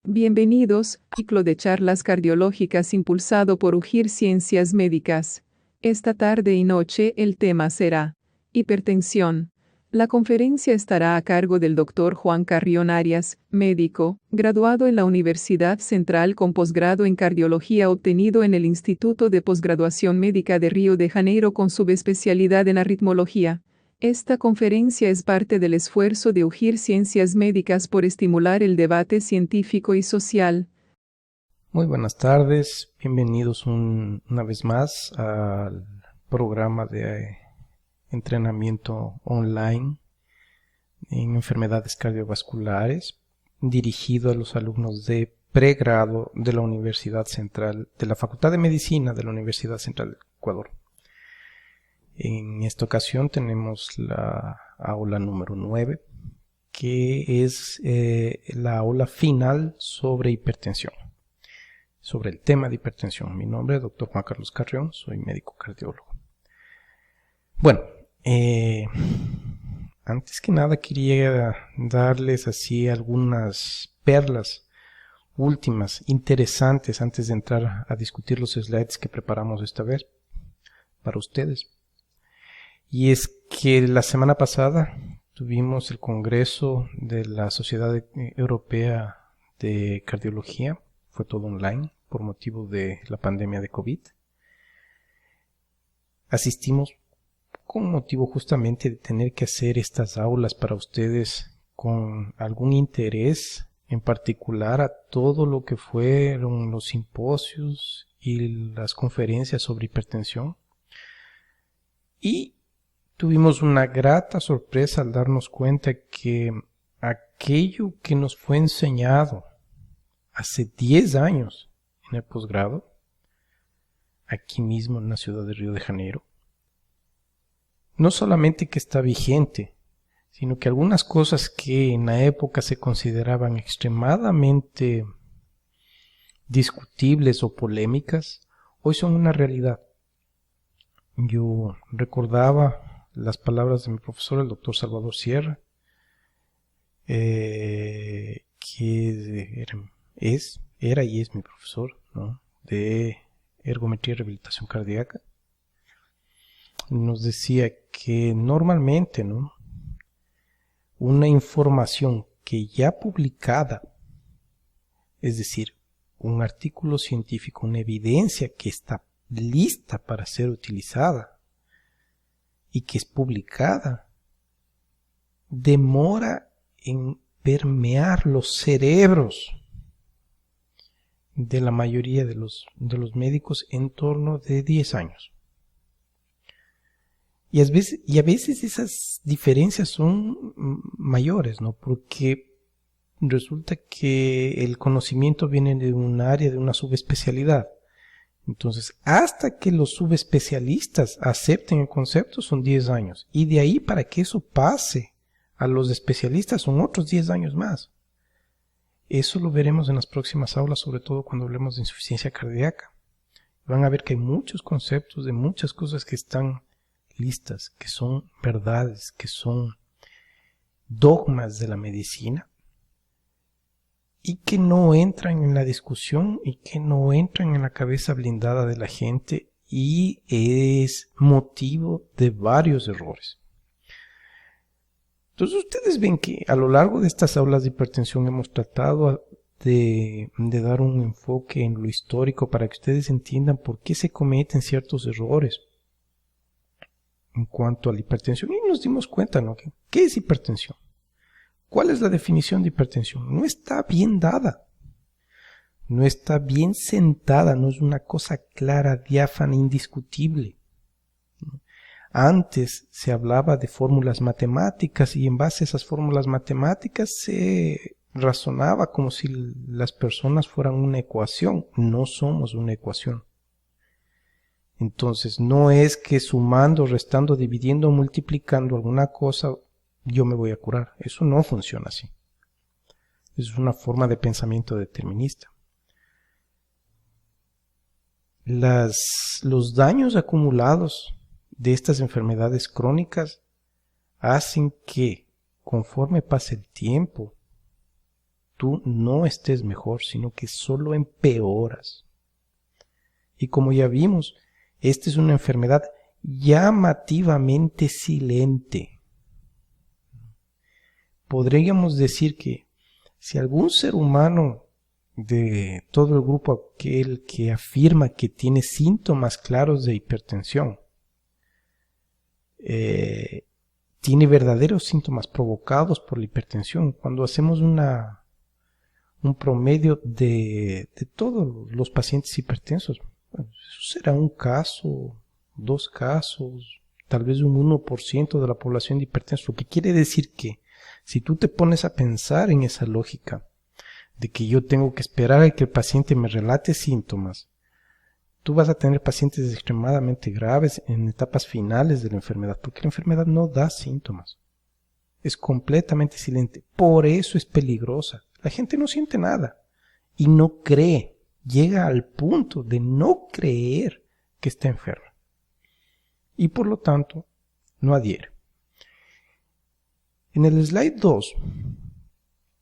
Bienvenidos, ciclo de charlas cardiológicas impulsado por UGIR Ciencias Médicas. Esta tarde y noche el tema será hipertensión. La conferencia estará a cargo del Dr. Juan Carrión Arias, médico, graduado en la Universidad Central con posgrado en cardiología obtenido en el Instituto de Posgraduación Médica de Río de Janeiro con subespecialidad en arritmología. Esta conferencia es parte del esfuerzo de UGIR Ciencias Médicas por estimular el debate científico y social. Muy buenas tardes, bienvenidos una vez más al programa de entrenamiento online en enfermedades cardiovasculares dirigido a los alumnos de pregrado de la Universidad Central, de la Facultad de Medicina de la Universidad Central del Ecuador. En esta ocasión tenemos la aula número 9, que es la aula final sobre hipertensión, sobre el tema de hipertensión. Mi nombre es Dr. Juan Carlos Carrión, soy médico cardiólogo. Bueno, antes que nada quería darles así algunas perlas últimas, interesantes, antes de entrar a discutir los slides que preparamos esta vez para ustedes. Y es que la semana pasada tuvimos el Congreso de la Sociedad Europea de Cardiología, fue todo online por motivo de la pandemia de COVID. Asistimos con motivo justamente de tener que hacer estas aulas para ustedes con algún interés en particular a todo lo que fueron los simposios y las conferencias sobre hipertensión. Y tuvimos una grata sorpresa al darnos cuenta que aquello que nos fue enseñado hace 10 años en el posgrado, aquí mismo en la ciudad de Río de Janeiro, no solamente que está vigente, sino que algunas cosas que en la época se consideraban extremadamente discutibles o polémicas, hoy son una realidad. Yo recordaba las palabras de mi profesor, el doctor Salvador Sierra, que era y es mi profesor, ¿no?, de ergometría y rehabilitación cardíaca. Nos decía que normalmente, ¿no?, una información que ya publicada, es decir, un artículo científico, una evidencia que está lista para ser utilizada y que es publicada, demora en permear los cerebros de la mayoría de los médicos en torno de 10 años. Y a veces esas diferencias son mayores, ¿no? Porque resulta que el conocimiento viene de un área, de una subespecialidad. Entonces, hasta que los subespecialistas acepten el concepto son 10 años. Y de ahí para que eso pase a los especialistas son otros 10 años más. Eso lo veremos en las próximas aulas, sobre todo cuando hablemos de insuficiencia cardíaca. Van a ver que hay muchos conceptos de muchas cosas que están listas, que son verdades, que son dogmas de la medicina y que no entran en la discusión y que no entran en la cabeza blindada de la gente y es motivo de varios errores. Entonces ustedes ven que a lo largo de estas aulas de hipertensión hemos tratado de dar un enfoque en lo histórico para que ustedes entiendan por qué se cometen ciertos errores en cuanto a la hipertensión. Y nos dimos cuenta, ¿no?, ¿qué es hipertensión? ¿Cuál es la definición de hipertensión? No está bien dada, no está bien sentada, no es una cosa clara, diáfana, indiscutible. Antes se hablaba de fórmulas matemáticas y en base a esas fórmulas matemáticas se razonaba como si las personas fueran una ecuación. No somos una ecuación. Entonces no es que sumando, restando, dividiendo, multiplicando alguna cosa yo me voy a curar. Eso no funciona así. Es una forma de pensamiento determinista. Los daños acumulados de estas enfermedades crónicas hacen que conforme pase el tiempo tú no estés mejor, sino que solo empeoras. Y como ya vimos, esta es una enfermedad llamativamente silente. Podríamos decir que si algún ser humano de todo el grupo, aquel que afirma que tiene síntomas claros de hipertensión, tiene verdaderos síntomas provocados por la hipertensión, cuando hacemos un promedio de todos los pacientes hipertensos, bueno, eso será un caso, 2 casos, tal vez un 1% de la población de hipertensos, lo que quiere decir que si tú te pones a pensar en esa lógica de que yo tengo que esperar a que el paciente me relate síntomas, tú vas a tener pacientes extremadamente graves en etapas finales de la enfermedad, porque la enfermedad no da síntomas. Es completamente silente. Por eso es peligrosa. La gente no siente nada y no cree. Llega al punto de no creer que está enferma. Y por lo tanto, no adhiere. En el slide 2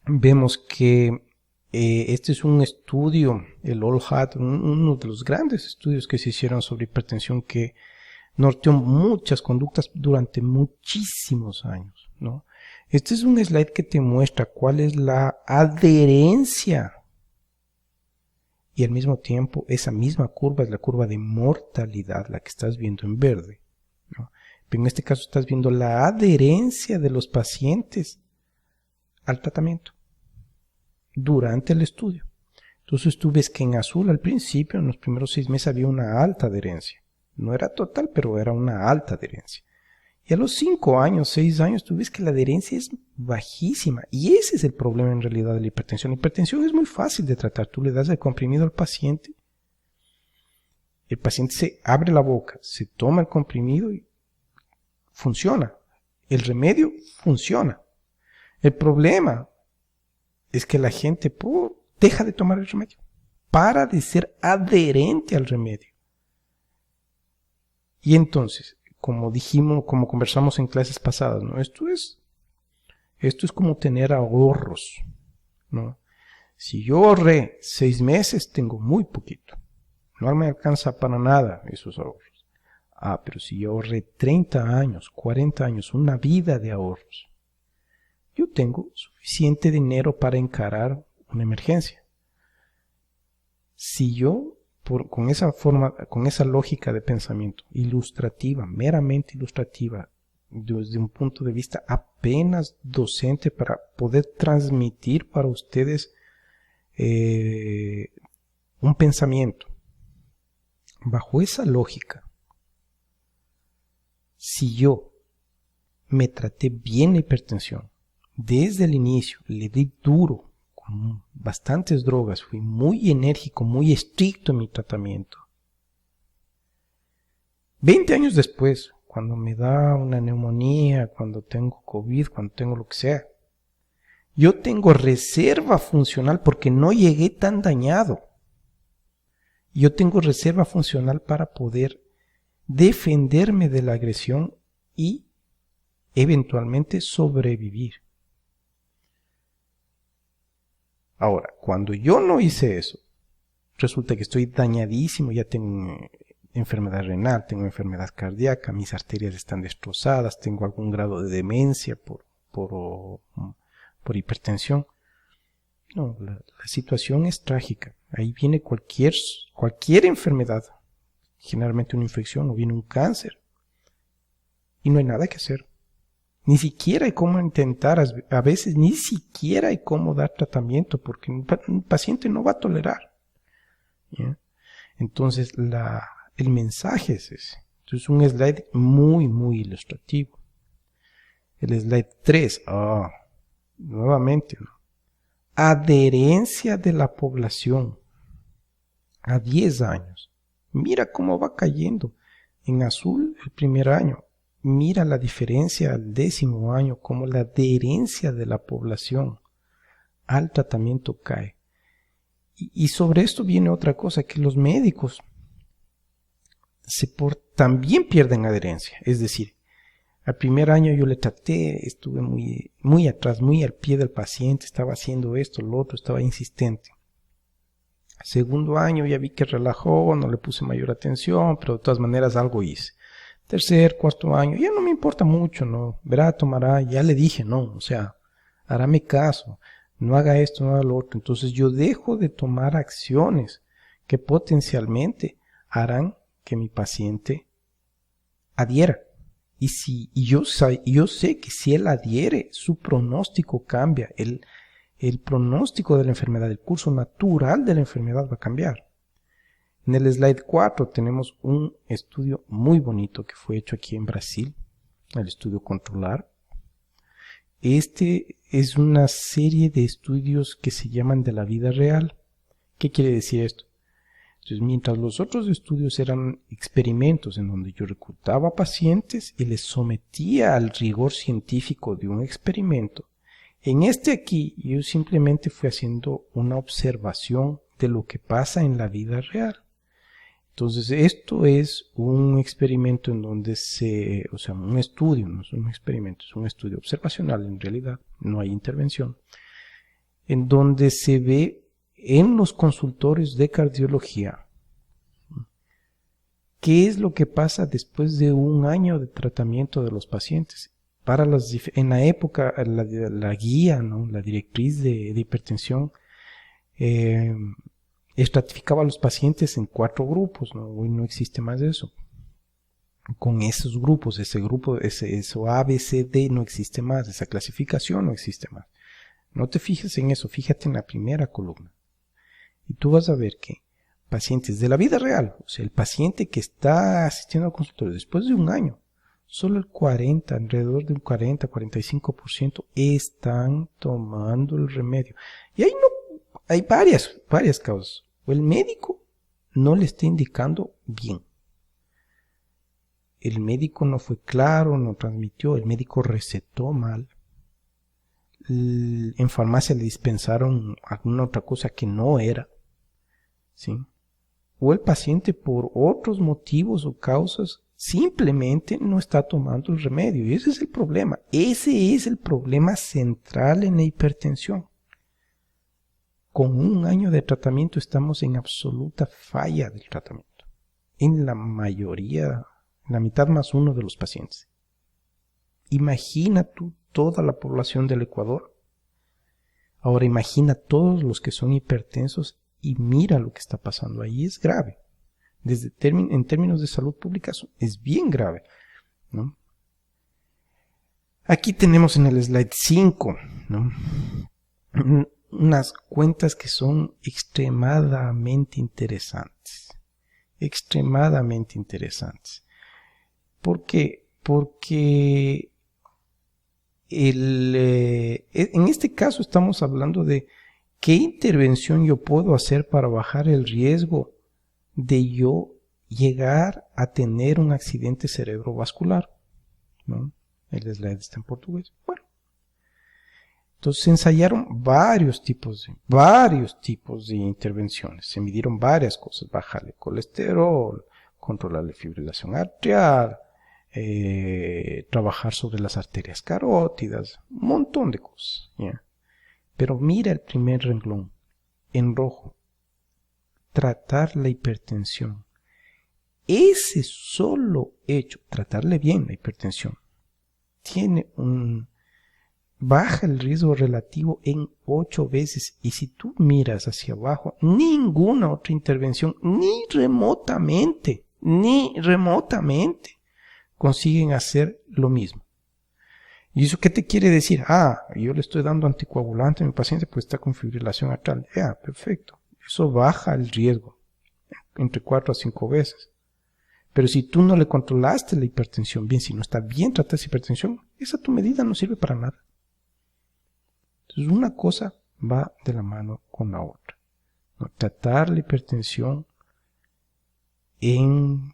vemos que este es un estudio, el ALL-HAT, uno de los grandes estudios que se hicieron sobre hipertensión que norteó muchas conductas durante muchísimos años, ¿no? Este es un slide que te muestra cuál es la adherencia y al mismo tiempo esa misma curva es la curva de mortalidad, la que estás viendo en verde, ¿no? Pero en este caso estás viendo la adherencia de los pacientes al tratamiento durante el estudio. Entonces tú ves que en azul al principio, en los primeros 6 meses había una alta adherencia. No era total, pero era una alta adherencia. Y a los 5 años, 6 años, tú ves que la adherencia es bajísima. Y ese es el problema en realidad de la hipertensión. La hipertensión es muy fácil de tratar. Tú le das el comprimido al paciente se abre la boca, se toma el comprimido y funciona. El remedio funciona. El problema es que la gente deja de tomar el remedio, para de ser adherente al remedio. Y entonces, como dijimos, como conversamos en clases pasadas, ¿no? Esto es como tener ahorros, ¿no? Si yo ahorré 6 meses, tengo muy poquito. No me alcanza para nada esos ahorros. Pero si yo ahorré 30 años, 40 años, una vida de ahorros, yo tengo suficiente dinero para encarar una emergencia. Si yo, con esa lógica de pensamiento ilustrativa, meramente ilustrativa, desde un punto de vista apenas docente para poder transmitir para ustedes un pensamiento, bajo esa lógica, si yo me traté bien la hipertensión, desde el inicio, le di duro, con bastantes drogas, fui muy enérgico, muy estricto en mi tratamiento. 20 años después, cuando me da una neumonía, cuando tengo COVID, cuando tengo lo que sea, yo tengo reserva funcional porque no llegué tan dañado. Yo tengo reserva funcional para poder defenderme de la agresión y eventualmente sobrevivir. Ahora, cuando yo no hice eso, resulta que estoy dañadísimo, ya tengo enfermedad renal, tengo enfermedad cardíaca, mis arterias están destrozadas, tengo algún grado de demencia por hipertensión. No, la situación es trágica. Ahí viene cualquier enfermedad, generalmente una infección o viene un cáncer, y no hay nada que hacer. Ni siquiera hay cómo intentar, a veces ni siquiera hay cómo dar tratamiento porque un paciente no va a tolerar. ¿Ya? Entonces el mensaje es ese. Entonces un slide muy, muy ilustrativo. El slide 3, nuevamente, ¿no? Adherencia de la población a 10 años. Mira cómo va cayendo. En azul el primer año. Mira la diferencia al 10º año, como la adherencia de la población al tratamiento cae. Y sobre esto viene otra cosa, que los médicos también pierden adherencia. Es decir, Al primer año yo le traté, estuve muy atrás, muy al pie del paciente, estaba haciendo esto, lo otro, estaba insistente. Al segundo año ya vi que relajó, no le puse mayor atención, pero de todas maneras algo hice. Tercer, cuarto año, ya no me importa mucho, ¿no? Verá, tomará, ya le dije, no, o sea, hágame caso, no haga esto, no haga lo otro. Entonces yo dejo de tomar acciones que potencialmente harán que mi paciente adhiera. Y yo sé que si él adhiere, su pronóstico cambia. El pronóstico de la enfermedad, el curso natural de la enfermedad va a cambiar. En el slide 4 tenemos un estudio muy bonito que fue hecho aquí en Brasil, el estudio Controlar. Este es una serie de estudios que se llaman de la vida real. ¿Qué quiere decir esto? Entonces, mientras los otros estudios eran experimentos en donde yo reclutaba pacientes y les sometía al rigor científico de un experimento, en este aquí yo simplemente fui haciendo una observación de lo que pasa en la vida real. Entonces, esto es un experimento en donde un estudio, no es un experimento, es un estudio observacional en realidad, no hay intervención, en donde se ve en los consultorios de cardiología qué es lo que pasa después de un año de tratamiento de los pacientes. En la época, la guía, ¿no? La directriz de hipertensión estratificaba a los pacientes en 4 grupos, ¿no? Hoy no existe más eso. Con esos grupos, eso A, B, C, D no existe más, esa clasificación no existe más. No te fijes en eso, fíjate en la primera columna. Y tú vas a ver que pacientes de la vida real, o sea, el paciente que está asistiendo al consultorio después de un año, solo alrededor de un 40-45% están tomando el remedio. Y hay varias causas. O el médico no le está indicando bien. El médico no fue claro, no transmitió, el médico recetó mal. En farmacia le dispensaron alguna otra cosa que no era, ¿sí? O el paciente por otros motivos o causas simplemente no está tomando el remedio. Y ese es el problema. Ese es el problema central en la hipertensión. Con un año de tratamiento estamos en absoluta falla del tratamiento. En la mayoría, en la mitad más uno de los pacientes. Imagina tú toda la población del Ecuador. Ahora imagina todos los que son hipertensos y mira lo que está pasando ahí. Es grave. En términos de salud pública es bien grave, ¿no? Aquí tenemos en el slide 5, ¿no? Unas cuentas que son extremadamente interesantes. Extremadamente interesantes. ¿Por qué? Porque en este caso estamos hablando de qué intervención yo puedo hacer para bajar el riesgo de yo llegar a tener un accidente cerebrovascular, ¿no? El slide está en portugués. Bueno, entonces se ensayaron varios tipos de intervenciones. Se midieron varias cosas: bajarle colesterol, controlar la fibrilación arterial, trabajar sobre las arterias carótidas, un montón de cosas, ¿ya? Pero mira el primer renglón en rojo: tratar la hipertensión. Ese solo hecho, tratarle bien la hipertensión, baja el riesgo relativo en 8 veces. Y si tú miras hacia abajo, ninguna otra intervención, ni remotamente, consiguen hacer lo mismo. ¿Y eso qué te quiere decir? Yo le estoy dando anticoagulante a mi paciente pues está con fibrilación atrial. Perfecto. Eso baja el riesgo entre 4 a 5 veces. Pero si tú no le controlaste la hipertensión bien, si no está bien tratada esa hipertensión, esa tu medida no sirve para nada. Entonces una cosa va de la mano con la otra, ¿no? Tratar la hipertensión en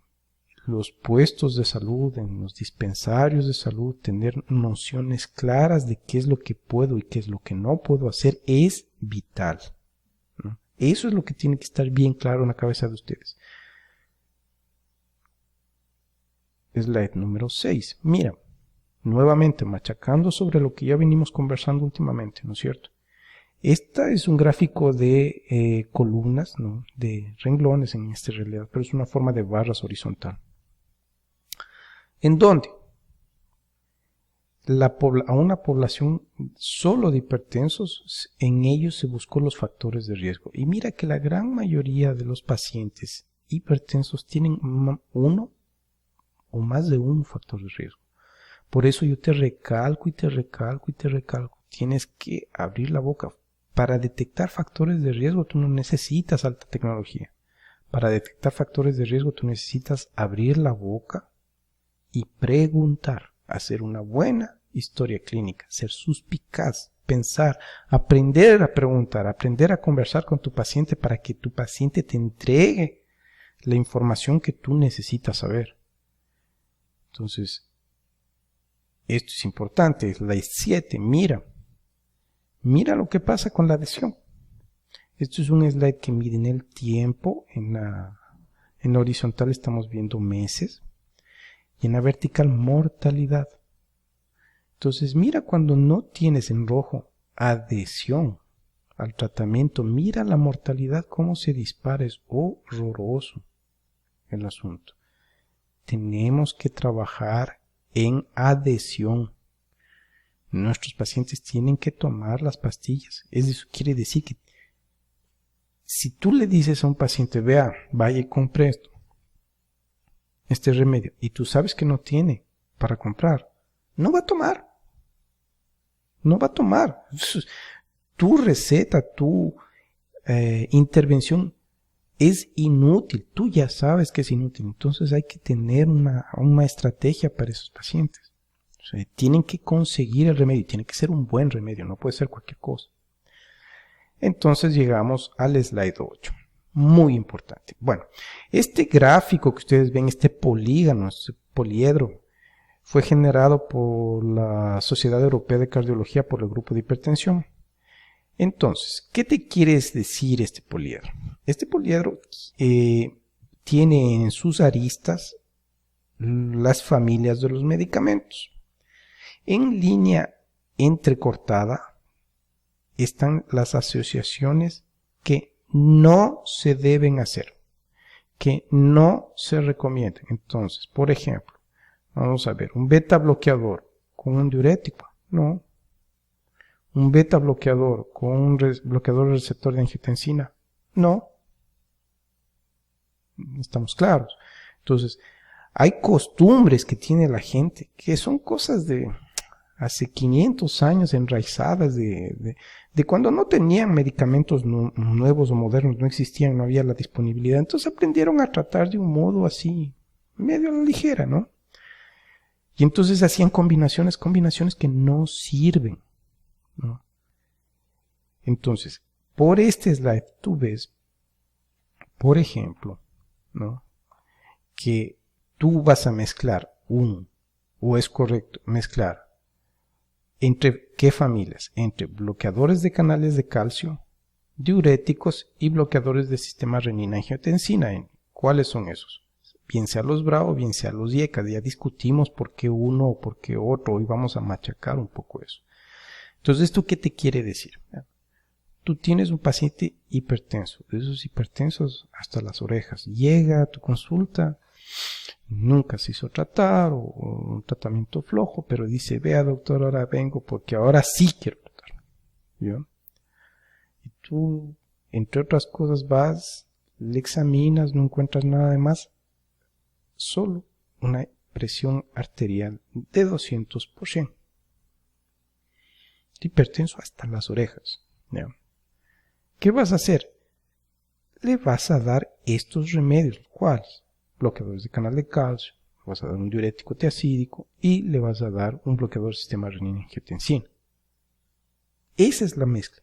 los puestos de salud, en los dispensarios de salud, tener nociones claras de qué es lo que puedo y qué es lo que no puedo hacer es vital, ¿no? Eso es lo que tiene que estar bien claro en la cabeza de ustedes. Slide número 6. Mira, nuevamente machacando sobre lo que ya venimos conversando últimamente, ¿no es cierto? Esta es un gráfico de columnas, ¿no? De renglones en esta realidad, pero es una forma de barras horizontal. ¿En dónde? A una población solo de hipertensos, en ellos se buscó los factores de riesgo. Y mira que la gran mayoría de los pacientes hipertensos tienen uno o más de un factor de riesgo. Por eso yo te recalco y te recalco y te recalco. Tienes que abrir la boca. Para detectar factores de riesgo tú no necesitas alta tecnología. Para detectar factores de riesgo tú necesitas abrir la boca y preguntar. Hacer una buena historia clínica. Ser suspicaz. Pensar. Aprender a preguntar. Aprender a conversar con tu paciente para que tu paciente te entregue la información que tú necesitas saber. Entonces, esto es importante. Slide 7. Mira lo que pasa con la adhesión. Esto es un slide que mide en el tiempo. En la horizontal estamos viendo meses. Y en la vertical mortalidad. Entonces mira cuando no tienes en rojo adhesión al tratamiento. Mira la mortalidad cómo se dispara. Es horroroso el asunto. Tenemos que trabajar en adhesión. Nuestros pacientes tienen que tomar las pastillas. Eso quiere decir que si tú le dices a un paciente, vea, vaya y compre esto, este remedio, y tú sabes que no tiene para comprar, no va a tomar. No va a tomar. Tu receta, tu intervención es inútil. Tú ya sabes que es inútil. Entonces hay que tener una estrategia para esos pacientes. O sea, tienen que conseguir el remedio, tiene que ser un buen remedio, no puede ser cualquier cosa. Entonces llegamos al slide 8. Muy importante. Bueno, este gráfico que ustedes ven, este polígono, este poliedro, fue generado por la Sociedad Europea de Cardiología por el grupo de hipertensión. Entonces, ¿qué te quiere decir este poliedro? Este poliedro tiene en sus aristas las familias de los medicamentos. En línea entrecortada están las asociaciones que no se deben hacer, que no se recomiendan. Entonces, por ejemplo, vamos a ver, un beta bloqueador con un diurético, no. Un beta bloqueador con un bloqueador receptor de angiotensina, no. Estamos claros. Entonces, hay costumbres que tiene la gente que son cosas de hace 500 años enraizadas de cuando no tenían medicamentos nuevos o modernos, no existían, no había la disponibilidad. Entonces aprendieron a tratar de un modo así, medio a la ligera, ¿no? Y entonces hacían combinaciones que no sirven, ¿no? Entonces, por este slide tú ves, por ejemplo, ¿no?, que tú vas a mezclar o es correcto mezclar ¿entre qué familias? Entre bloqueadores de canales de calcio, diuréticos y bloqueadores de sistema renina-angiotensina. ¿Cuáles son esos? Bien sea los Bravo, bien sea los IECA. Ya discutimos por qué uno o por qué otro. Hoy vamos a machacar un poco eso. Entonces, ¿esto qué te quiere decir? Tú tienes un paciente hipertenso, de esos hipertensos hasta las orejas. Llega a tu consulta, nunca se hizo tratar o un tratamiento flojo, pero dice, vea doctor, ahora vengo porque ahora sí quiero tratar. ¿Yo? Y tú, entre otras cosas, vas, le examinas, no encuentras nada de más, solo una presión arterial de 200%. Hipertenso hasta las orejas. ¿Ya? ¿Qué vas a hacer? Le vas a dar estos remedios. ¿Cuáles? Bloqueadores de canal de calcio, le vas a dar un diurético tiacídico y le vas a dar un bloqueador del sistema renina-angiotensina. Esa es la mezcla.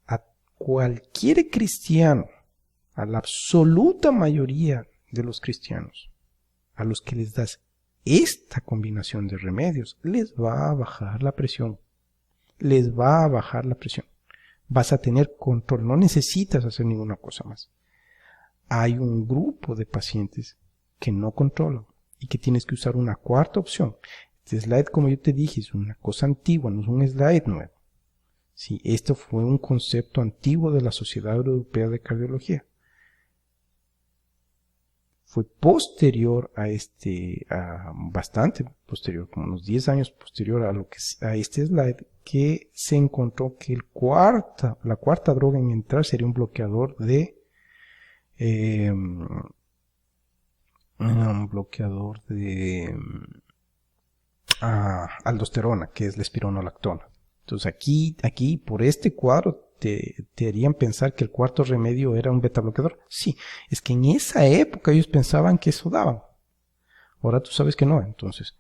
A cualquier cristiano, a la absoluta mayoría de los cristianos, a los que les das esta combinación de remedios, les va a bajar la presión. Les va a bajar la presión. Vas a tener control, no necesitas hacer ninguna cosa más. Hay un grupo de pacientes que no controlan y que tienes que usar una cuarta opción. Este slide, como yo te dije, es una cosa antigua, no es un slide nuevo. Sí, esto fue un concepto antiguo de la Sociedad Europea de Cardiología. Fue posterior bastante posterior, como unos 10 años posterior a este slide, que se encontró que la cuarta droga en entrar sería un bloqueador de aldosterona, que es la espironolactona. Entonces aquí por este cuadro te harían pensar que el cuarto remedio era un beta bloqueador. Sí, es que en esa época ellos pensaban que eso daban. Ahora tú sabes que no. Entonces,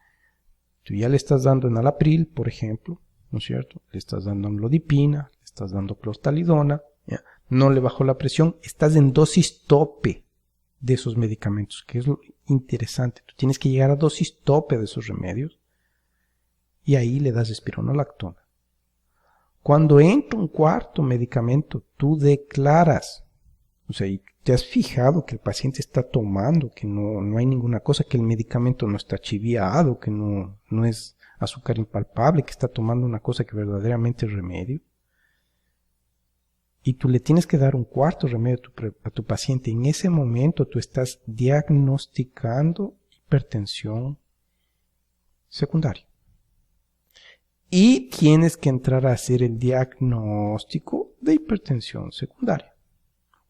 tú ya le estás dando enalapril, por ejemplo, ¿no es cierto? Le estás dando amlodipina, le estás dando clostalidona, ¿ya? No le bajó la presión, estás en dosis tope de esos medicamentos, que es lo interesante. Tú tienes que llegar a dosis tope de esos remedios y ahí le das espironolactona. Cuando entra un cuarto medicamento, tú declaras, o sea, y te has fijado que el paciente está tomando, que no hay ninguna cosa, que el medicamento no está chiviado, que no es azúcar impalpable, que está tomando una cosa que verdaderamente es remedio. Y tú le tienes que dar un cuarto remedio a tu paciente. En ese momento tú estás diagnosticando hipertensión secundaria. Y tienes que entrar a hacer el diagnóstico de hipertensión secundaria.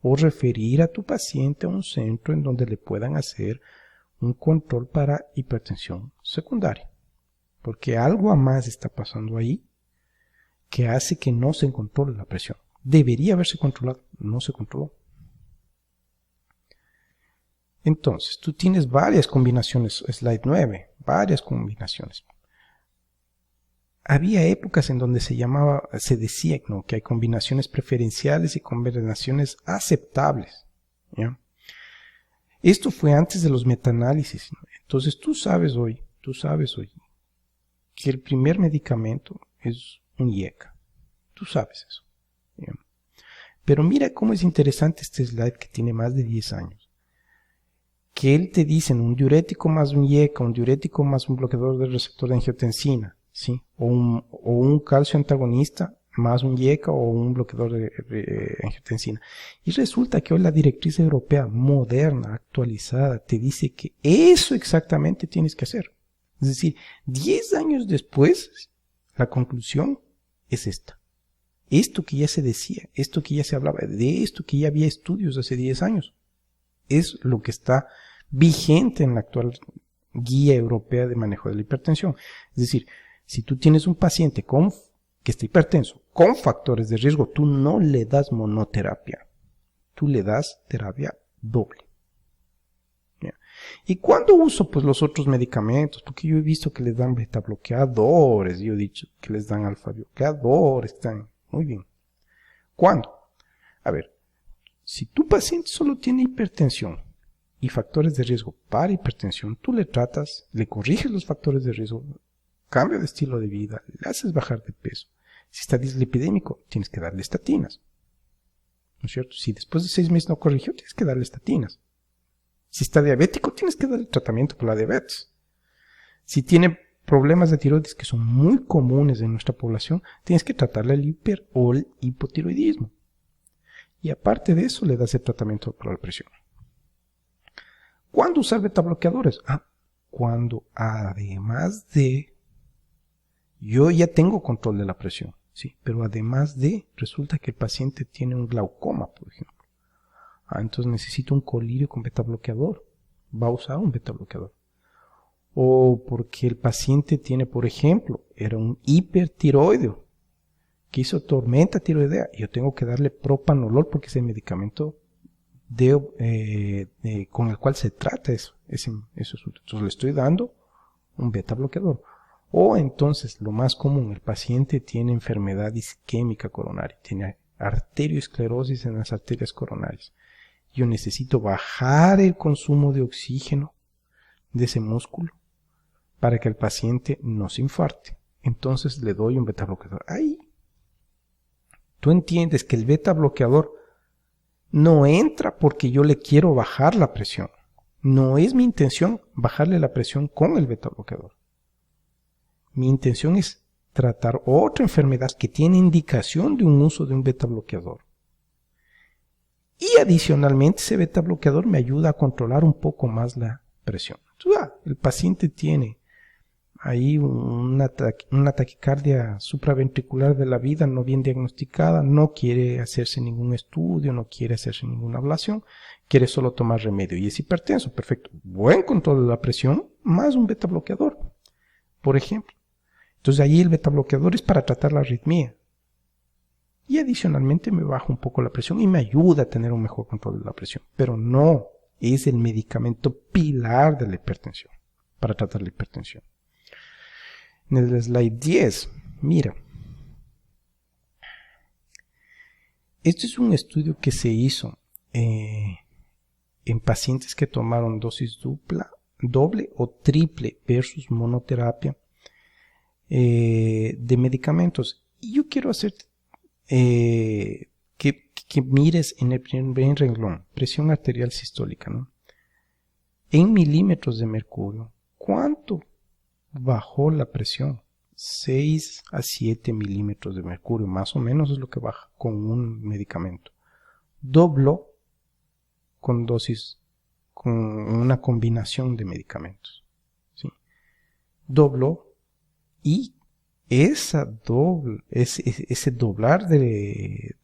O referir a tu paciente a un centro en donde le puedan hacer un control para hipertensión secundaria. Porque algo más está pasando ahí que hace que no se controle la presión. Debería haberse controlado, no se controló. Entonces, tú tienes varias combinaciones, slide 9, varias combinaciones. Había épocas en donde se decía, ¿no?, que hay combinaciones preferenciales y combinaciones aceptables, ¿ya? Esto fue antes de los metaanálisis, ¿no? Entonces tú sabes hoy que el primer medicamento es un IECA. Tú sabes eso, ¿ya? Pero mira cómo es interesante este slide que tiene más de 10 años. Que él te dice un diurético más un IECA, un diurético más un bloqueador del receptor de angiotensina, ¿sí? O un calcio antagonista más un IECA o un bloqueador de angiotensina. Y resulta que hoy la directriz europea moderna, actualizada, te dice que eso exactamente tienes que hacer. Es decir, 10 años después, la conclusión es esta. Esto que ya se decía, esto que ya se hablaba, de esto que ya había estudios hace 10 años, es lo que está vigente en la actual guía europea de manejo de la hipertensión. Es decir, si tú tienes un paciente que está hipertenso, con factores de riesgo, tú no le das monoterapia, tú le das terapia doble. ¿Ya? ¿Y cuándo uso pues los otros medicamentos? Porque yo he visto que les dan beta bloqueadores, yo he dicho que les dan alfa bloqueadores, están muy bien. ¿Cuándo? A ver, si tu paciente solo tiene hipertensión y factores de riesgo para hipertensión, tú le tratas, le corriges los factores de riesgo, cambio de estilo de vida, le haces bajar de peso. Si está dislipidémico, tienes que darle estatinas, ¿no es cierto? Si después de 6 meses no corrigió, tienes que darle estatinas. Si está diabético, tienes que darle tratamiento por la diabetes. Si tiene problemas de tiroides que son muy comunes en nuestra población, tienes que tratarle el hiper o el hipotiroidismo. Y aparte de eso, le das el tratamiento para la presión. ¿Cuándo usar betabloqueadores? Cuando además de... Yo ya tengo control de la presión, sí, pero además de, resulta que el paciente tiene un glaucoma, por ejemplo. Entonces necesito un colirio con betabloqueador. Va a usar un betabloqueador. O porque el paciente tiene, por ejemplo, era un hipertiroideo que hizo tormenta tiroidea. Yo tengo que darle propanolol porque es el medicamento con el cual se trata eso. Entonces le estoy dando un betabloqueador. O entonces, lo más común, el paciente tiene enfermedad isquémica coronaria, tiene arterioesclerosis en las arterias coronarias. Yo necesito bajar el consumo de oxígeno de ese músculo para que el paciente no se infarte. Entonces le doy un beta bloqueador. Ahí tú entiendes que el beta bloqueador no entra porque yo le quiero bajar la presión. No es mi intención bajarle la presión con el beta bloqueador. Mi intención es tratar otra enfermedad que tiene indicación de un uso de un beta bloqueador. Y adicionalmente ese beta bloqueador me ayuda a controlar un poco más la presión. Entonces, el paciente tiene ahí una taquicardia supraventricular de la vida no bien diagnosticada, no quiere hacerse ningún estudio, no quiere hacerse ninguna ablación, quiere solo tomar remedio y es hipertenso, perfecto. Buen control de la presión, más un beta bloqueador, por ejemplo. Entonces ahí el beta bloqueador es para tratar la arritmia. Y adicionalmente me baja un poco la presión y me ayuda a tener un mejor control de la presión. Pero no es el medicamento pilar de la hipertensión, para tratar la hipertensión. En el slide 10, mira. Este es un estudio que se hizo en pacientes que tomaron dosis doble o triple versus monoterapia de medicamentos. Y yo quiero hacer que mires en el primer renglón, presión arterial sistólica, ¿no? En milímetros de mercurio, ¿cuánto bajó la presión? 6 a 7 milímetros de mercurio, más o menos es lo que baja con un medicamento. Dobló con dosis, con una combinación de medicamentos, ¿sí? Dobló y ese doblar de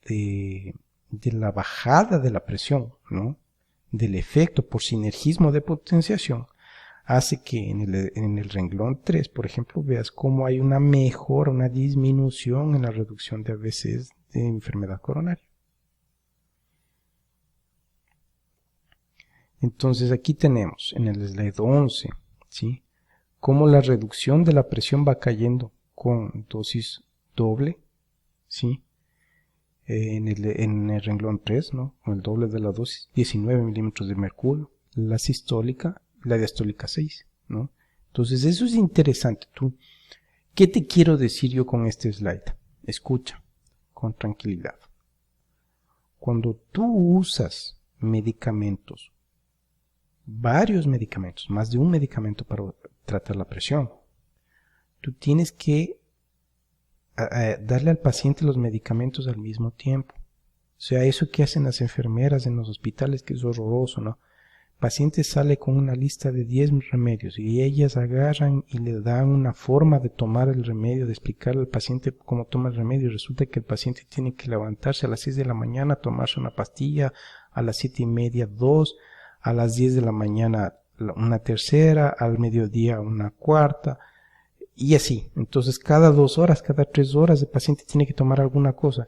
la bajada de la presión, ¿no? Del efecto por sinergismo de potenciación, hace que en el renglón 3, por ejemplo, veas cómo hay una mejora, una disminución en la reducción de AVCs de enfermedad coronaria. Entonces aquí tenemos en el slide 11, ¿sí? Cómo la reducción de la presión va cayendo con dosis doble, ¿sí? En el renglón 3, ¿no? Con el doble de la dosis, 19 milímetros de mercurio, la sistólica, la diastólica 6, ¿no? Entonces eso es interesante. ¿Qué te quiero decir yo con este slide? Escucha, con tranquilidad. Cuando tú usas medicamentos, varios medicamentos, más de un medicamento para tratar la presión, tú tienes que darle al paciente los medicamentos al mismo tiempo. O sea, eso que hacen las enfermeras en los hospitales, que es horroroso, ¿no? El paciente sale con una lista de 10 remedios y ellas agarran y le dan una forma de tomar el remedio, de explicarle al paciente cómo toma el remedio, y resulta que el paciente tiene que levantarse a las 6 de la mañana, tomarse una pastilla, a las 7:30 2, a las 10 de la mañana una tercera, al mediodía una cuarta, y así. Entonces cada 2 horas, cada 3 horas el paciente tiene que tomar alguna cosa.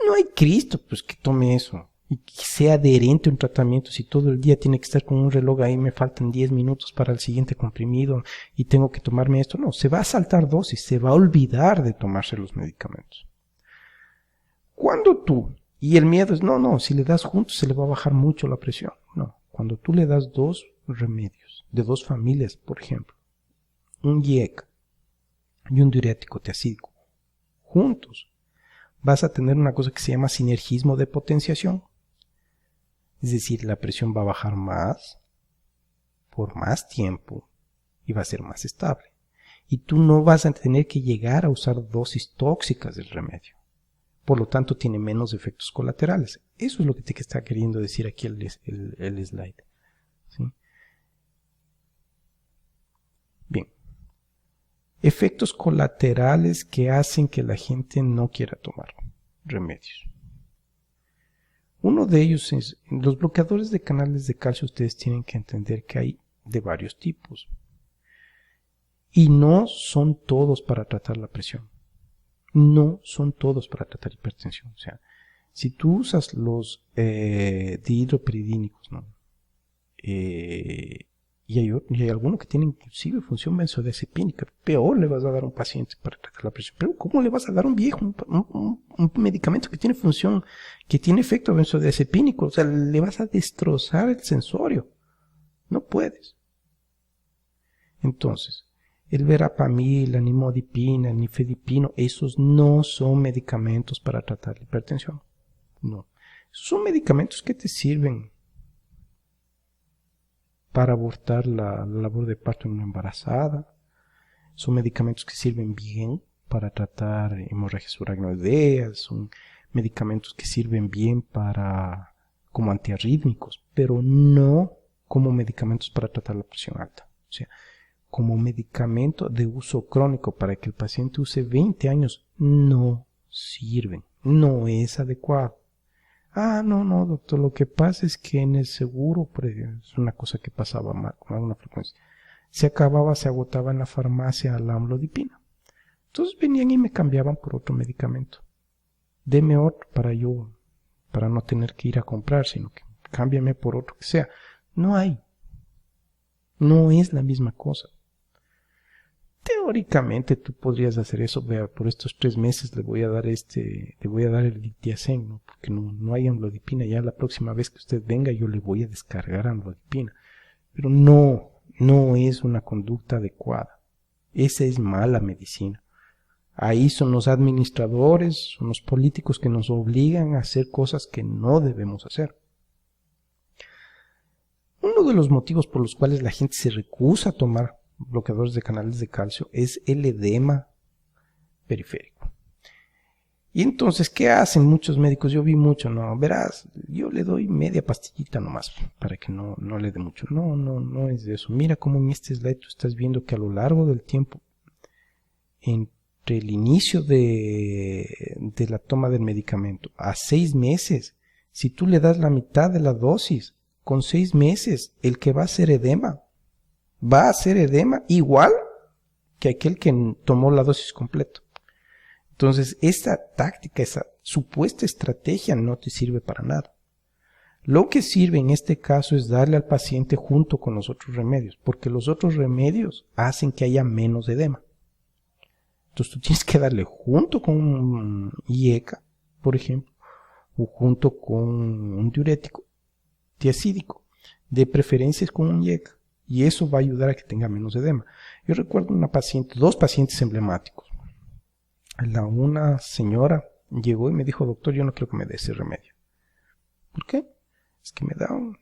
No hay Cristo pues que tome eso y que sea adherente a un tratamiento. Si todo el día tiene que estar con un reloj ahí, me faltan 10 minutos para el siguiente comprimido y tengo que tomarme esto. No, se va a saltar dosis, se va a olvidar de tomarse los medicamentos. Cuando tú, y el miedo es, no, si le das juntos se le va a bajar mucho la presión. No, cuando tú le das 2 remedios de 2 familias, por ejemplo, un IEC y un diurético tiacídico, juntos, vas a tener una cosa que se llama sinergismo de potenciación. Es decir, la presión va a bajar más, por más tiempo, y va a ser más estable. Y tú no vas a tener que llegar a usar dosis tóxicas del remedio. Por lo tanto, tiene menos efectos colaterales. Eso es lo que te está queriendo decir aquí el slide. ¿Sí? Bien. Efectos colaterales que hacen que la gente no quiera tomar remedios. Uno de ellos es, los bloqueadores de canales de calcio, ustedes tienen que entender que hay de varios tipos. Y no son todos para tratar la presión. No son todos para tratar hipertensión. O sea, si tú usas los dihidropiridínicos, ¿no? Y hay algunos que tienen inclusive función benzodiazepínica, peor le vas a dar a un paciente para tratar la presión. Pero ¿cómo le vas a dar a un viejo un medicamento que tiene función, que tiene efecto benzodiazepínico? O sea, le vas a destrozar el sensorio. No puedes. Entonces, el verapamil, la nimodipina, el nifedipino, esos no son medicamentos para tratar la hipertensión. No. Son medicamentos que te sirven para abortar la labor de parto en una embarazada, Son medicamentos que sirven bien para tratar hemorragias urogenoideas, son medicamentos que sirven bien como antiarrítmicos, pero no como medicamentos para tratar la presión alta. O sea, como medicamento de uso crónico para que el paciente use 20 años, no sirven, no es adecuado. No, doctor, lo que pasa es que en el seguro, es una cosa que pasaba con alguna frecuencia, se agotaba en la farmacia la amlodipina. Entonces venían y me cambiaban por otro medicamento. Deme otro para no tener que ir a comprar, sino que cámbiame por otro que sea. No hay. No es la misma cosa. Teóricamente tú podrías hacer eso, vea, por estos 3 meses le voy a dar el Litiasen, ¿no? Porque no hay amlodipina, ya la próxima vez que usted venga yo le voy a descargar amlodipina. Pero no es una conducta adecuada. Esa es mala medicina. Ahí son los administradores, son los políticos que nos obligan a hacer cosas que no debemos hacer. Uno de los motivos por los cuales la gente se rehúsa a tomar bloqueadores de canales de calcio es el edema periférico. Y entonces, ¿qué hacen muchos médicos? Yo vi mucho, no, verás, yo le doy media pastillita nomás para que no le dé mucho. No es de eso. Mira cómo en este slide tú estás viendo que a lo largo del tiempo, entre el inicio de la toma del medicamento a 6 meses, si tú le das la mitad de la dosis, con 6 meses, el que va a hacer edema igual que aquel que tomó la dosis completa. Entonces, esta táctica, esa supuesta estrategia no te sirve para nada. Lo que sirve en este caso es darle al paciente junto con los otros remedios, porque los otros remedios hacen que haya menos edema. Entonces, tú tienes que darle junto con un IECA, por ejemplo, o junto con un diurético tiacídico, de preferencia con un IECA. Y eso va a ayudar a que tenga menos edema. Yo recuerdo dos pacientes emblemáticos. Una señora llegó y me dijo, doctor, yo no quiero que me dé ese remedio. ¿Por qué? Es que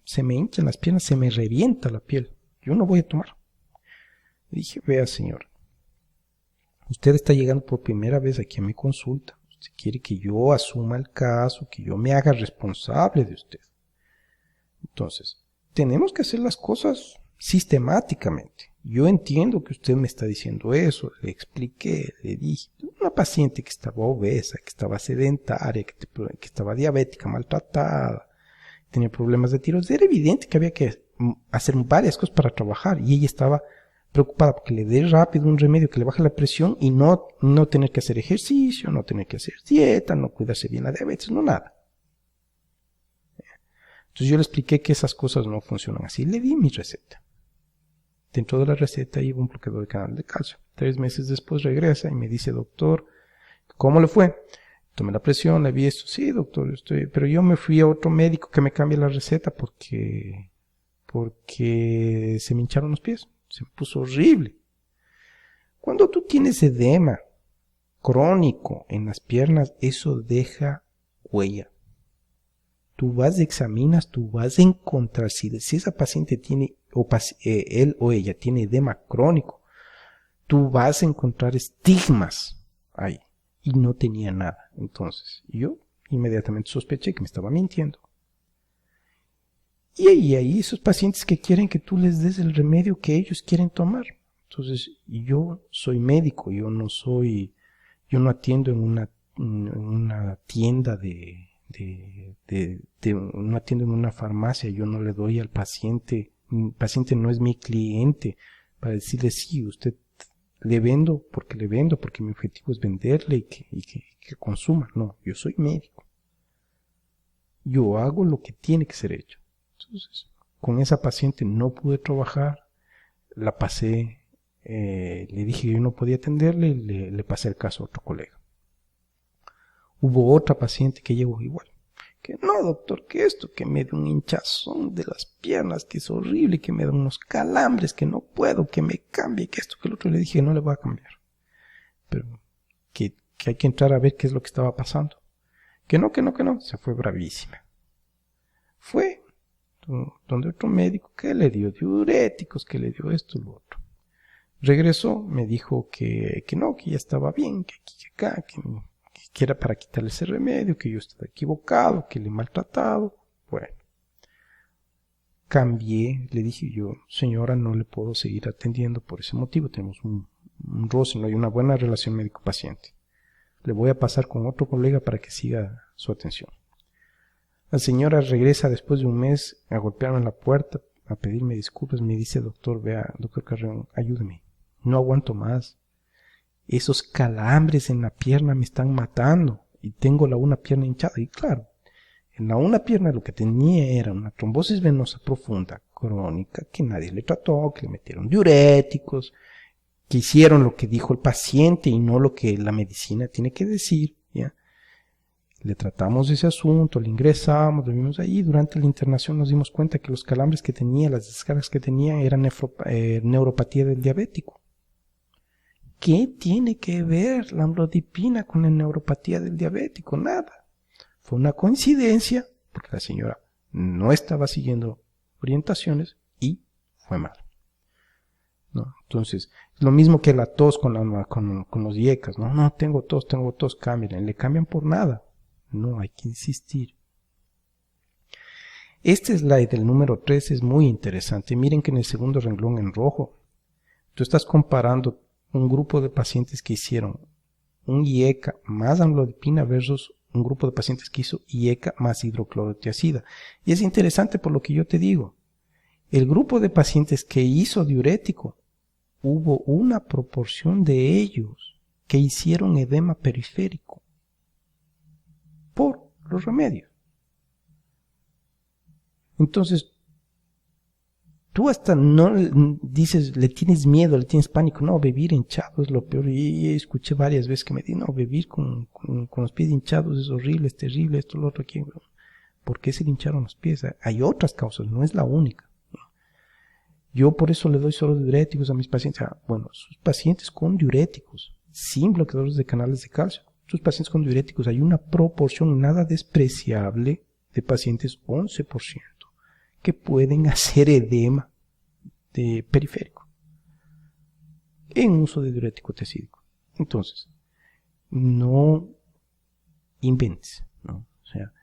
se me hinchan las piernas, se me revienta la piel. Yo no voy a tomar. Le dije, vea señora, usted está llegando por primera vez aquí a mi consulta. Usted quiere que yo asuma el caso, que yo me haga responsable de usted. Entonces, tenemos que hacer las cosas sistemáticamente. Yo entiendo que usted me está diciendo eso, le expliqué, le dije, una paciente que estaba obesa, que estaba sedentaria, que estaba diabética, maltratada, tenía problemas de tiroides, era evidente que había que hacer varias cosas para trabajar y ella estaba preocupada porque le dé rápido un remedio que le baje la presión y no tener que hacer ejercicio, no tener que hacer dieta, no cuidarse bien la diabetes, no nada. Entonces yo le expliqué que esas cosas no funcionan así, le di mi receta. Dentro de la receta iba un bloqueador de canal de calcio. 3 meses después regresa y me dice, doctor, ¿cómo le fue? Tomé la presión, le vi esto. Sí, doctor, pero yo me fui a otro médico que me cambie la receta porque se me hincharon los pies. Se me puso horrible. Cuando tú tienes edema crónico en las piernas, eso deja huella. Tú vas, examinas, tú vas a encontrar si esa paciente tiene, él o ella tiene edema crónico, tú vas a encontrar estigmas ahí. Y no tenía nada. Entonces, yo inmediatamente sospeché que me estaba mintiendo. Y ahí esos pacientes que quieren que tú les des el remedio que ellos quieren tomar. Entonces, yo soy médico, yo no atiendo en una tienda no atiendo en una farmacia, yo no le doy al paciente, el paciente no es mi cliente para decirle sí, usted le vendo porque mi objetivo es venderle y que consuma. No, yo soy médico. Yo hago lo que tiene que ser hecho. Entonces, con esa paciente no pude trabajar, la pasé, le dije que yo no podía atenderle y le pasé el caso a otro colega. Hubo otra paciente que llegó igual. Que no, doctor, que esto, que me da un hinchazón de las piernas, que es horrible, que me da unos calambres, que no puedo, que me cambie, que esto, que el otro. Le dije que no le voy a cambiar. Pero que hay que entrar a ver qué es lo que estaba pasando. Que no. Se fue bravísima. Fue donde otro médico que le dio diuréticos, que le dio esto, lo otro. Regresó, me dijo que no, que ya estaba bien, que aquí, que acá, que era para quitarle ese remedio, que yo estaba equivocado, que le he maltratado. Bueno, cambié, le dije yo, señora, no le puedo seguir atendiendo por ese motivo, tenemos un roce, no hay una buena relación médico-paciente. Le voy a pasar con otro colega para que siga su atención. La señora regresa después de un mes a golpearme en la puerta, a pedirme disculpas, me dice, doctor, vea, doctor Carreón, ayúdeme, no aguanto más. Esos calambres en la pierna me están matando y tengo la una pierna hinchada. Y claro, en la una pierna lo que tenía era una trombosis venosa profunda, crónica, que nadie le trató, que le metieron diuréticos, que hicieron lo que dijo el paciente y no lo que la medicina tiene que decir, ¿ya? Le tratamos ese asunto, le ingresamos, lo vimos ahí. Durante la internación nos dimos cuenta que los calambres que tenía, las descargas que tenía, eran neuropatía del diabético. ¿Qué tiene que ver la amlodipina con la neuropatía del diabético? Nada. Fue una coincidencia, porque la señora no estaba siguiendo orientaciones y fue mal. ¿No? Entonces, lo mismo que la tos con los IECAS. No, tengo tos, cámbienle. Le cambian por nada. No, hay que insistir. Este slide del número 3 es muy interesante. Miren que en el segundo renglón en rojo, tú estás comparando un grupo de pacientes que hicieron un IECA más amlodipina versus un grupo de pacientes que hizo IECA más hidroclorotiazida. Y es interesante por lo que yo te digo. El grupo de pacientes que hizo diurético, hubo una proporción de ellos que hicieron edema periférico por los remedios. Entonces, tú hasta no dices, le tienes miedo, le tienes pánico. No, beber hinchado es lo peor. Y escuché varias veces que me dicen, no, beber con los pies hinchados es horrible, es terrible, esto, lo otro, aquí. ¿Por qué se le hincharon los pies? Hay otras causas, no es la única. Yo por eso le doy solo diuréticos a mis pacientes. Bueno, sus pacientes con diuréticos, sin bloqueadores de canales de calcio, sus pacientes con diuréticos, hay una proporción nada despreciable de pacientes, 11%, que pueden hacer edema de periférico en uso de diurético tiazídico. Entonces, no inventes, ¿no? O sea,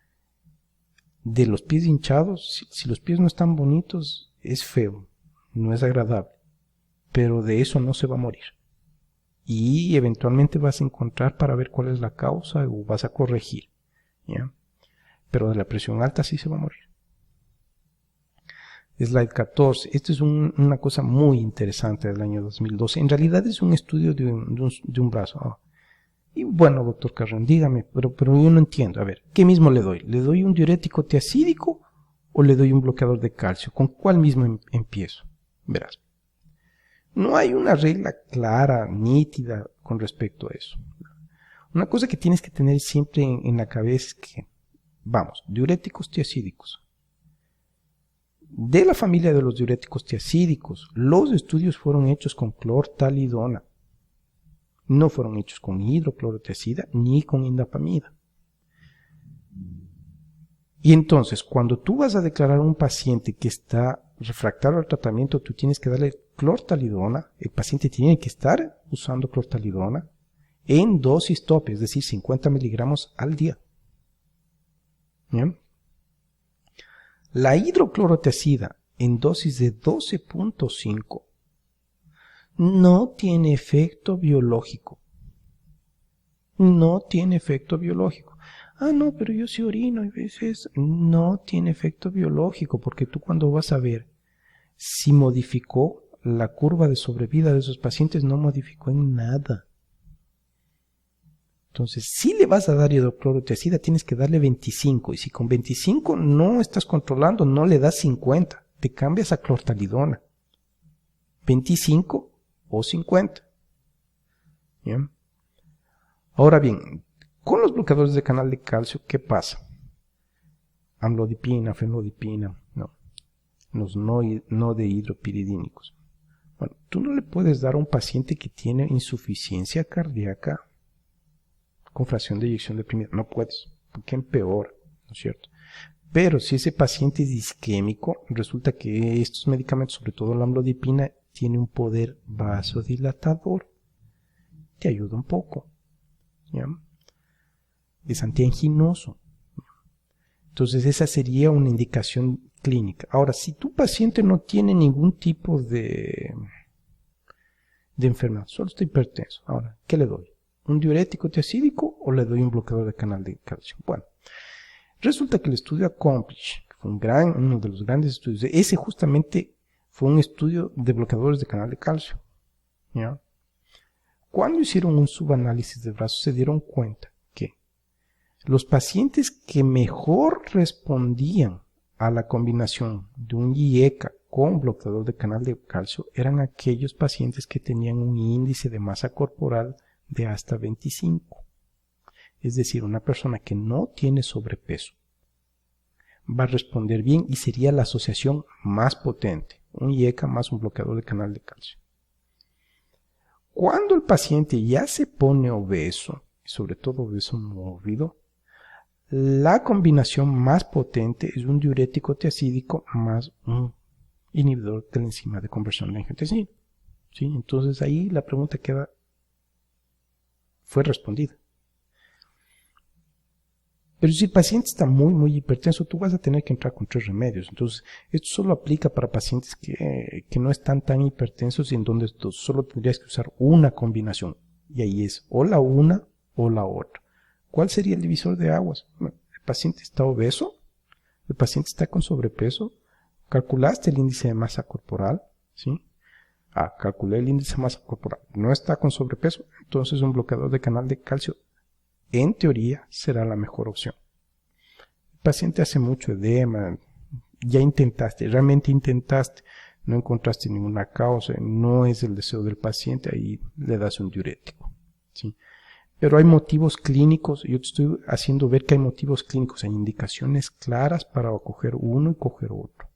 de los pies hinchados, si los pies no están bonitos, es feo, no es agradable, pero de eso no se va a morir. Y eventualmente vas a encontrar para ver cuál es la causa o vas a corregir, ¿ya? Pero de la presión alta sí se va a morir. Slide 14. Esto es una cosa muy interesante del año 2012. En realidad es un estudio de un brazo. Y bueno, doctor Carreón, dígame, pero yo no entiendo. A ver, ¿qué mismo le doy? ¿Le doy un diurético tiazídico o le doy un bloqueador de calcio? ¿Con cuál mismo empiezo? Verás. No hay una regla clara, nítida con respecto a eso. Una cosa que tienes que tener siempre en la cabeza es que, vamos, diuréticos tiazídicos. De la familia de los diuréticos tiazídicos, los estudios fueron hechos con clortalidona. No fueron hechos con hidroclorotiazida ni con indapamida. Y entonces, cuando tú vas a declarar a un paciente que está refractario al tratamiento, tú tienes que darle clortalidona. El paciente tiene que estar usando clortalidona en dosis tope, es decir, 50 miligramos al día. ¿Bien? La hidroclorotiazida en dosis de 12.5 no tiene efecto biológico. No tiene efecto biológico. No, pero yo sí orino y veces no tiene efecto biológico, porque tú cuando vas a ver si modificó la curva de sobrevida de esos pacientes, no modificó en nada. Entonces, si le vas a dar hidroclorotiazida, tienes que darle 25. Y si con 25 no estás controlando, no le das 50. Te cambias a clortalidona. 25 o 50. ¿Bien? Ahora bien, con los bloqueadores de canal de calcio, ¿qué pasa? Amlodipina, fenlodipina, no. Los no dehidropiridínicos. Bueno, tú no le puedes dar a un paciente que tiene insuficiencia cardíaca con fracción de eyección deprimida. No puedes, porque empeora, ¿no es cierto? Pero si ese paciente es isquémico, resulta que estos medicamentos, sobre todo la amlodipina, tiene un poder vasodilatador. Te ayuda un poco. ¿Ya? Es antianginoso. Entonces esa sería una indicación clínica. Ahora, si tu paciente no tiene ningún tipo de enfermedad, solo está hipertenso, ahora, ¿qué le doy? ¿Un diurético tiacídico o le doy un bloqueador de canal de calcio? Bueno, resulta que el estudio Accomplish, que fue uno de los grandes estudios, ese justamente fue un estudio de bloqueadores de canal de calcio. ¿Ya? Cuando hicieron un subanálisis de brazos se dieron cuenta que los pacientes que mejor respondían a la combinación de un IECA con bloqueador de canal de calcio eran aquellos pacientes que tenían un índice de masa corporal de hasta 25. Es decir, una persona que no tiene sobrepeso va a responder bien y sería la asociación más potente, un IECA más un bloqueador de canal de calcio. Cuando el paciente ya se pone obeso, y sobre todo obeso mórbido, la combinación más potente es un diurético tiacídico más un inhibidor de la enzima de conversión de angiotensina. ¿Sí? Entonces ahí la pregunta fue respondida. Pero si el paciente está muy hipertenso, tú vas a tener que entrar con 3 remedios. Entonces, esto solo aplica para pacientes que no están tan hipertensos y en donde solo tendrías que usar una combinación. Y ahí es o la una o la otra. ¿Cuál sería el divisor de aguas? Bueno, el paciente está obeso, el paciente está con sobrepeso, calculaste el índice de masa corporal, ¿sí? Calculé el índice de masa corporal, no está con sobrepeso, entonces un bloqueador de canal de calcio en teoría será la mejor opción. El paciente hace mucho edema, ya realmente intentaste, no encontraste ninguna causa, no es el deseo del paciente, ahí le das un diurético. ¿Sí? Pero hay motivos clínicos, yo te estoy haciendo ver que hay motivos clínicos, hay indicaciones claras para coger uno y coger otro.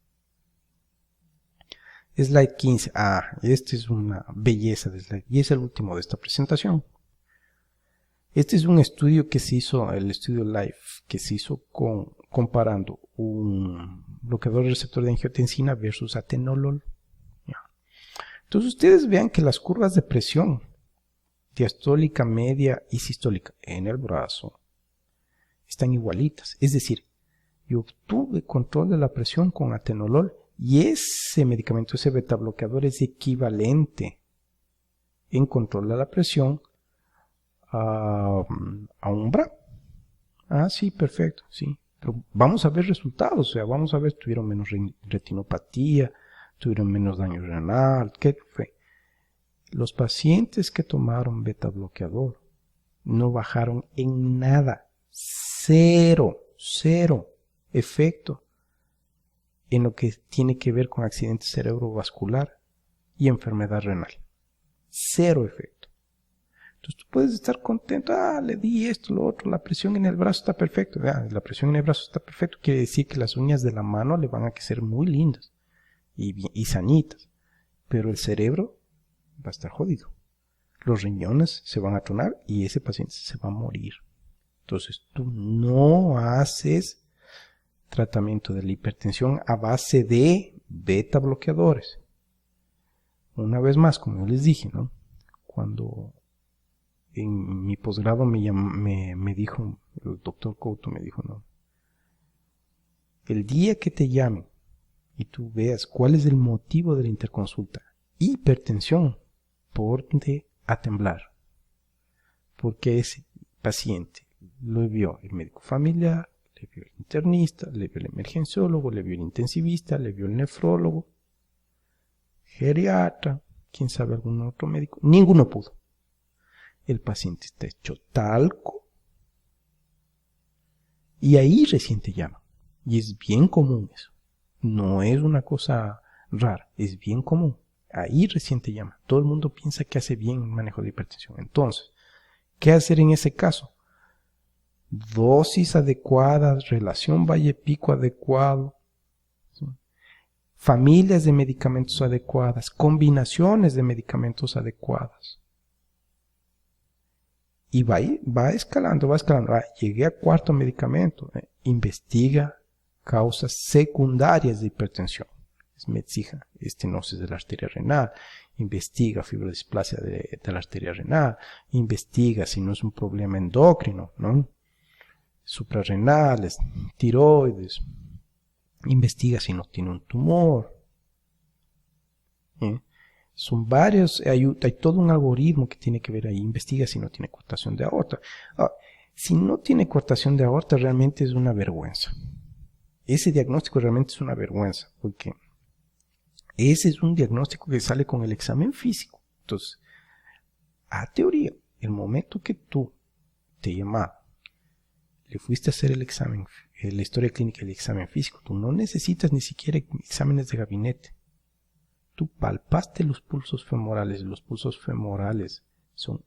Slide 15. Este es una belleza de slide y es el último de esta presentación. Este es un estudio que se hizo, el estudio LIFE, que se hizo comparando un bloqueador receptor de angiotensina versus atenolol. ¿Ya? Entonces ustedes vean que las curvas de presión diastólica, media y sistólica en el brazo están igualitas. Es decir, yo obtuve control de la presión con atenolol y ese medicamento, ese beta bloqueador es equivalente en control de la presión a un BRA. Sí, perfecto, sí. Pero vamos a ver resultados, o sea, vamos a ver, tuvieron menos retinopatía, tuvieron menos daño renal, ¿qué fue? Los pacientes que tomaron beta bloqueador no bajaron en nada, cero efecto en lo que tiene que ver con accidente cerebrovascular y enfermedad renal. Cero efecto. Entonces tú puedes estar contento, le di esto, lo otro, la presión en el brazo está perfecto. La presión en el brazo está perfecto, quiere decir que las uñas de la mano le van a ser muy lindas y sanitas, pero el cerebro va a estar jodido. Los riñones se van a tronar y ese paciente se va a morir. Entonces tú no haces tratamiento de la hipertensión a base de beta bloqueadores. Una vez más, como yo les dije, ¿no? Cuando en mi posgrado me dijo, el doctor Couto me dijo, no, el día que te llamen y tú veas cuál es el motivo de la interconsulta, hipertensión, ponte a temblar, porque ese paciente lo vio el médico familiar, le vio el internista, le vio el emergenciólogo, le vio el intensivista, le vio el nefrólogo, geriatra, quién sabe algún otro médico, ninguno pudo. El paciente está hecho talco y ahí recién te llaman. Y es bien común eso. No es una cosa rara, es bien común. Ahí recién te llaman. Todo el mundo piensa que hace bien el manejo de hipertensión. Entonces, ¿qué hacer en ese caso? Dosis adecuadas, relación valle-pico adecuado, ¿sí? Familias de medicamentos adecuadas, combinaciones de medicamentos adecuadas. Y va escalando. Llegué a cuarto medicamento. Investiga causas secundarias de hipertensión. Metzija, estenosis de la arteria renal, investiga fibrodisplasia de la arteria renal, investiga si no es un problema endocrino, ¿no? Suprarrenales, tiroides, investiga si no tiene un tumor. Son varios, hay todo un algoritmo que tiene que ver ahí, investiga si no tiene coartación de aorta. Si no tiene coartación de aorta, realmente es una vergüenza. Ese diagnóstico realmente es una vergüenza, porque ese es un diagnóstico que sale con el examen físico. Entonces, a teoría, el momento que tú te llamaste, le fuiste a hacer el examen, la historia clínica y el examen físico, tú no necesitas ni siquiera exámenes de gabinete. Tú palpaste los pulsos femorales, los pulsos femorales son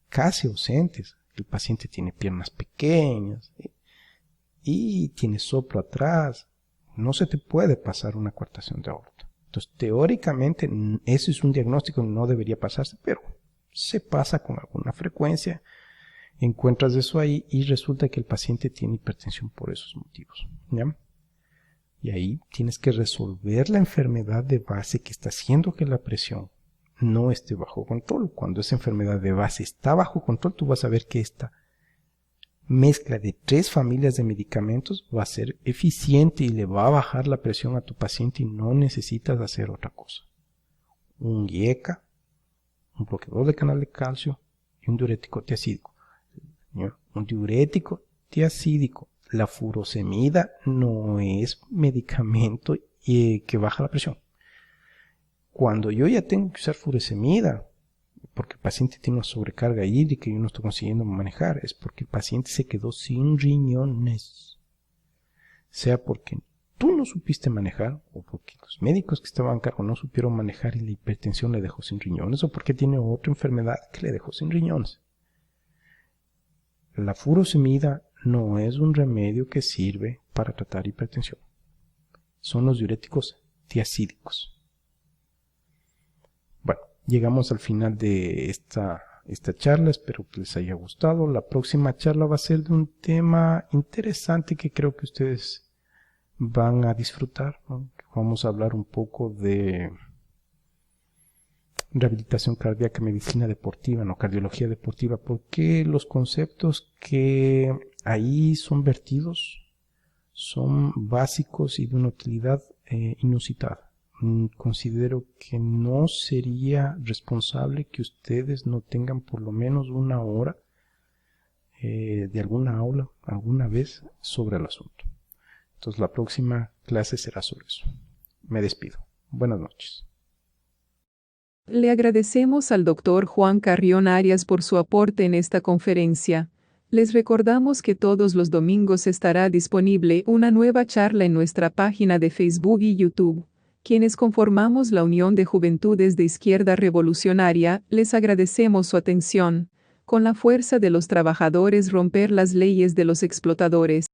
casi ausentes. El paciente tiene piernas pequeñas y tiene soplo atrás. No se te puede pasar una coartación de aorta. Entonces, teóricamente, ese es un diagnóstico que no debería pasarse, pero se pasa con alguna frecuencia. Encuentras eso ahí y resulta que el paciente tiene hipertensión por esos motivos, ¿ya? Y ahí tienes que resolver la enfermedad de base que está haciendo que la presión no esté bajo control. Cuando esa enfermedad de base está bajo control, tú vas a ver que esta mezcla de 3 familias de medicamentos va a ser eficiente y le va a bajar la presión a tu paciente y no necesitas hacer otra cosa. Un IECA, un bloqueador de canal de calcio y un diurético tiacídico. Un diurético tiacídico. La furosemida no es medicamento que baja la presión. Cuando yo ya tengo que usar furosemida, porque el paciente tiene una sobrecarga hídrica y yo no estoy consiguiendo manejar, es porque el paciente se quedó sin riñones. Sea porque tú no supiste manejar, o porque los médicos que estaban a cargo no supieron manejar y la hipertensión le dejó sin riñones, o porque tiene otra enfermedad que le dejó sin riñones. La furosemida no es un remedio que sirve para tratar hipertensión. Son los diuréticos tiacídicos. Bueno, llegamos al final de esta charla. Espero que les haya gustado. La próxima charla va a ser de un tema interesante que creo que ustedes van a disfrutar, ¿no? Vamos a hablar un poco de rehabilitación cardíaca, medicina deportiva, no cardiología deportiva, porque los conceptos que ahí son vertidos son básicos y de una utilidad inusitada. Considero que no sería responsable que ustedes no tengan por lo menos una hora de alguna aula alguna vez sobre el asunto. Entonces la próxima clase será sobre eso. Me despido. Buenas noches. Le agradecemos al Dr. Juan Carrión Arias por su aporte en esta conferencia. Les recordamos que todos los domingos estará disponible una nueva charla en nuestra página de Facebook y YouTube. Quienes conformamos la Unión de Juventudes de Izquierda Revolucionaria, les agradecemos su atención. Con la fuerza de los trabajadores romper las leyes de los explotadores.